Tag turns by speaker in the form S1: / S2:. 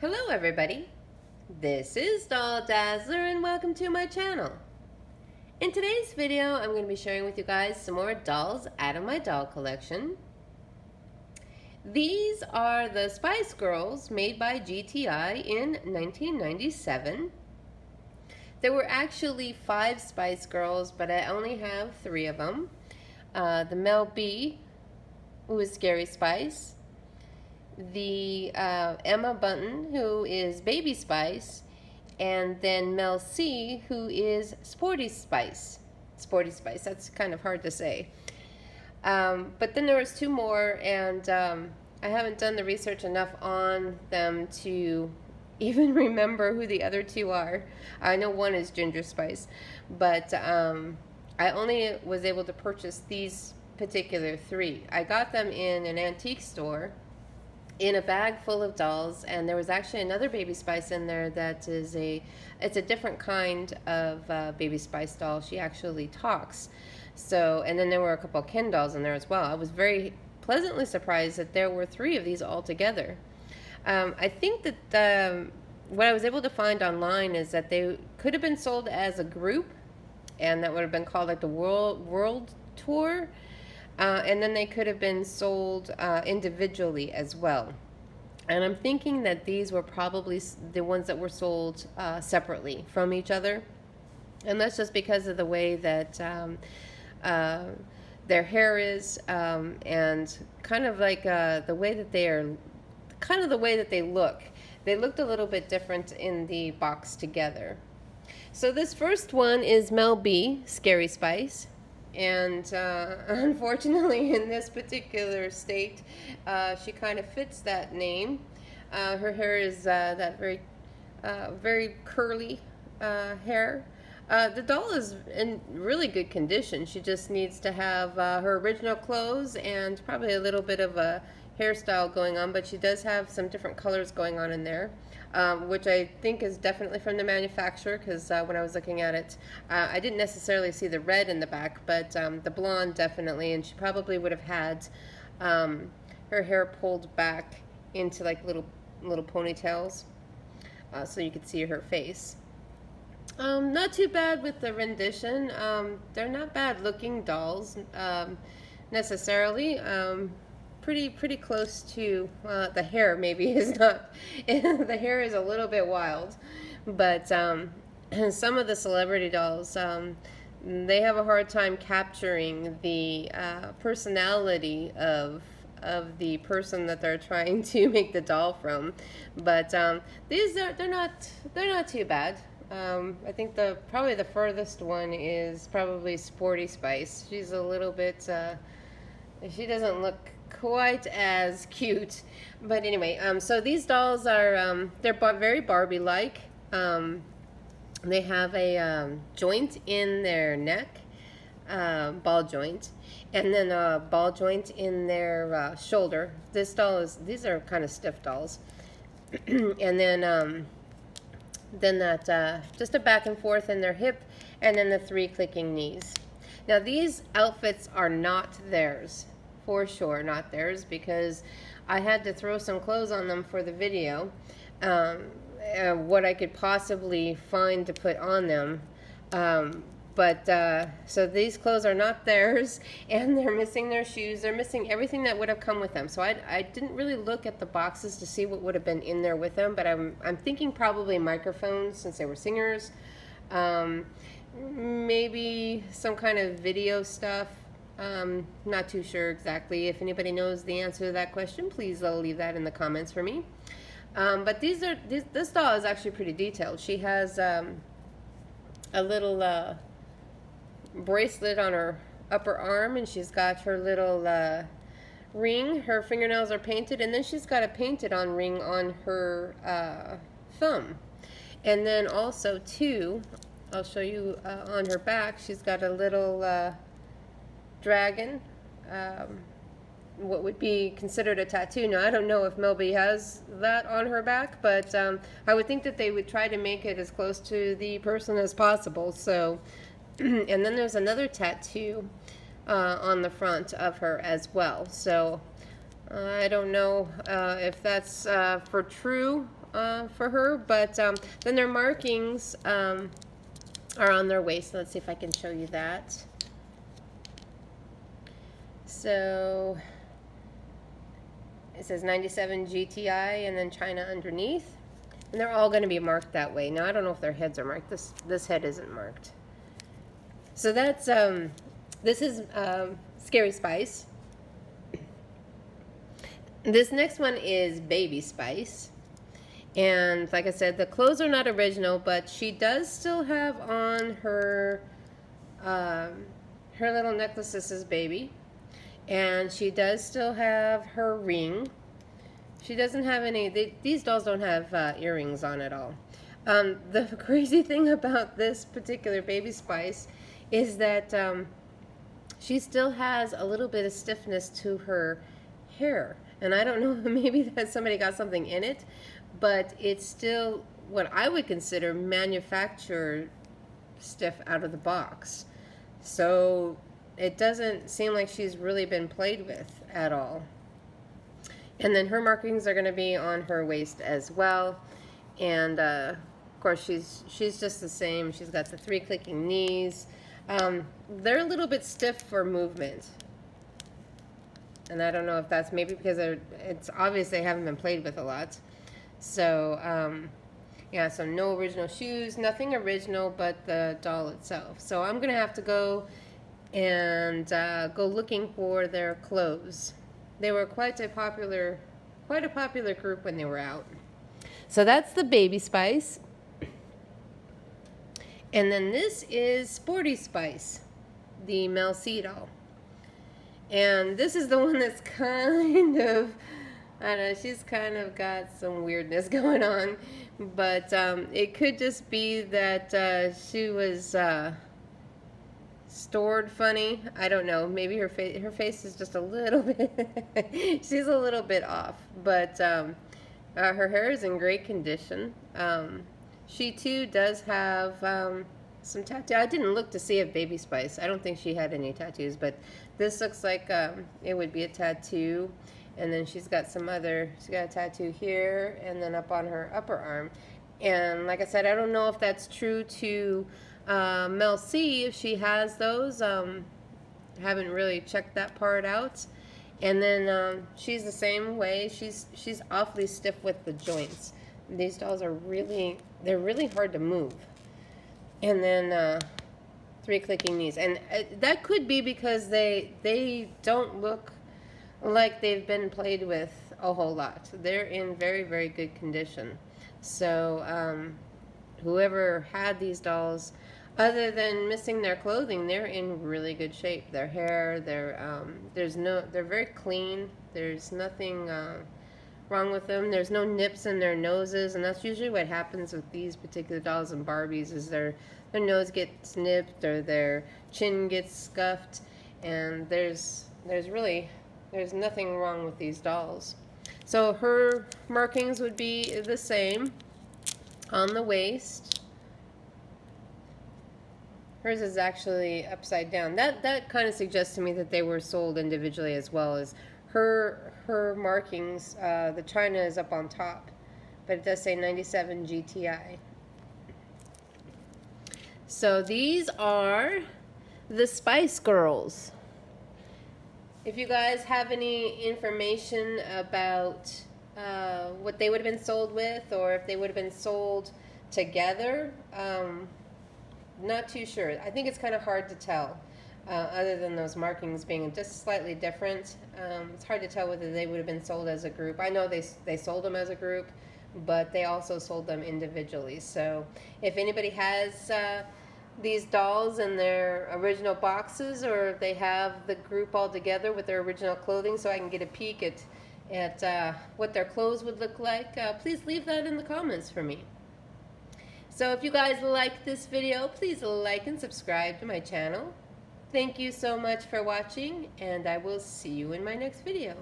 S1: Hello everybody, this is Doll Dazzler and welcome to my channel. In today's video I'm going to be sharing with you guys some more dolls out of my doll collection. These are the Spice Girls made by GTI in 1997. There were actually 5 Spice Girls, but I only have 3 of them. The Mel B, who is Scary Spice, the Emma Bunton, who is Baby Spice, and then Mel C, who is Sporty Spice. Sporty Spice, that's kind of hard to say. But then there was 2 more, and I haven't done the research enough on them to even remember who the other 2 are. I know one is Ginger Spice, but I only was able to purchase these particular 3. I got them in an antique store in a bag full of dolls, and there was actually another Baby Spice in there that is it's a different kind of Baby Spice doll. She actually talks. So, and then there were a couple of Ken dolls in there as well. I was very pleasantly surprised that there were 3 of these all together. I think that what I was able to find online is that they could have been sold as a group, and that would have been called like the World Tour. And then they could have been sold individually as well. And I'm thinking that these were probably the ones that were sold separately from each other. And that's just because of the way that their hair is, and kind of like the way that they are, kind of the way that they look. They looked a little bit different in the box together. So this first one is Mel B, Scary Spice. And unfortunately, in this particular state, she kind of fits that name. Her hair is that very curly hair. The doll is in really good condition. She just needs to have her original clothes and probably a little bit of a hairstyle going on, but she does have some different colors going on in there. Which I think is definitely from the manufacturer, because when I was looking at it, I didn't necessarily see the red in the back, but the blonde definitely, and she probably would have had her hair pulled back into like little ponytails, so you could see her face. Not too bad with the rendition. They're not bad looking dolls necessarily. Pretty close to the hair maybe is not the hair is a little bit wild, but some of the celebrity dolls, they have a hard time capturing the personality of the person that they're trying to make the doll from. But they're not too bad. I think probably the furthest one is probably Sporty Spice. She's a little bit she doesn't look quite as cute, but anyway, so these dolls are they're very Barbie-like. They have a joint in their neck, ball joint, and then a ball joint in their shoulder. These are kind of stiff dolls. And then that just a back and forth in their hip, and then the 3 clicking knees. Now these outfits are not theirs. For sure not theirs, because I had to throw some clothes on them for the video, what I could possibly find to put on them. So these clothes are not theirs, and they're missing their shoes. They're missing everything that would have come with them. So I didn't really look at the boxes to see what would have been in there with them, but I'm thinking probably microphones, since they were singers. Maybe some kind of video stuff. Not too sure exactly. If anybody knows the answer to that question, please leave that in the comments for me. But this doll is actually pretty detailed. She has a little bracelet on her upper arm, and she's got her little ring. Her fingernails are painted, and then she's got a painted on ring on her thumb. And then also too, I'll show you on her back, she's got a little dragon, what would be considered a tattoo. Now I don't know if Mel B has that on her back, but I would think that they would try to make it as close to the person as possible. So and then there's another tattoo on the front of her as well. So I don't know if that's for true for her, but then their markings are on their waist. Let's see if I can show you that. So it says 97 GTI and then China underneath. And they're all going to be marked that way. Now, I don't know if their heads are marked. This head isn't marked. So that's, this is Scary Spice. This next one is Baby Spice. And like I said, the clothes are not original, but she does still have on her, her little necklace. This is Baby. And she does still have her ring. She doesn't have any, these dolls don't have earrings on at all. The crazy thing about this particular Baby Spice is that she still has a little bit of stiffness to her hair. And I don't know, maybe that somebody got something in it, but it's still what I would consider manufactured stiff out of the box. So it doesn't seem like she's really been played with at all. And then her markings are going to be on her waist as well. And of course she's just the same. She's got the 3 clicking knees. They're a little bit stiff for movement. And I don't know if that's maybe because it's obvious they haven't been played with a lot. So yeah, so no original shoes, nothing original but the doll itself. So I'm going to have to go and go looking for their clothes. They were quite a popular group when they were out. So that's the Baby Spice. And then this is Sporty Spice, the Mel C doll. And this is the one that's kind of, I don't know, she's kind of got some weirdness going on. But it could just be that she was stored funny. I don't know. Maybe her face is just a little bit, she's a little bit off. But her hair is in great condition. She too does have some tattoo. I didn't look to see if Baby Spice, I don't think she had any tattoos, but this looks like it would be a tattoo. And then she's got she's got a tattoo here and then up on her upper arm. And like I said, I don't know if that's true to Mel C, if she has those. Haven't really checked that part out. And then she's the same way. She's awfully stiff with the joints. These dolls are they're really hard to move. And then 3 clicking knees. And that could be because they don't look like they've been played with a whole lot. They're in very, very good condition. So whoever had these dolls, other than missing their clothing, they're in really good shape. Their hair, they're very clean. There's nothing wrong with them. There's no nips in their noses, and that's usually what happens with these particular dolls and Barbies, is their nose gets nipped or their chin gets scuffed, and there's nothing wrong with these dolls. So her markings would be the same on the waist. Hers is actually upside down. That kind of suggests to me that they were sold individually as well. As her markings, the China is up on top, but it does say 97 GTI. So these are the Spice Girls. If you guys have any information about what they would have been sold with, or if they would have been sold together, not too sure. I think it's kind of hard to tell, other than those markings being just slightly different. It's hard to tell whether they would have been sold as a group. I know they sold them as a group, but they also sold them individually. So if anybody has these dolls in their original boxes, or if they have the group all together with their original clothing, so I can get a peek at what their clothes would look like, please leave that in the comments for me. So if you guys like this video, please like and subscribe to my channel. Thank you so much for watching, and I will see you in my next video.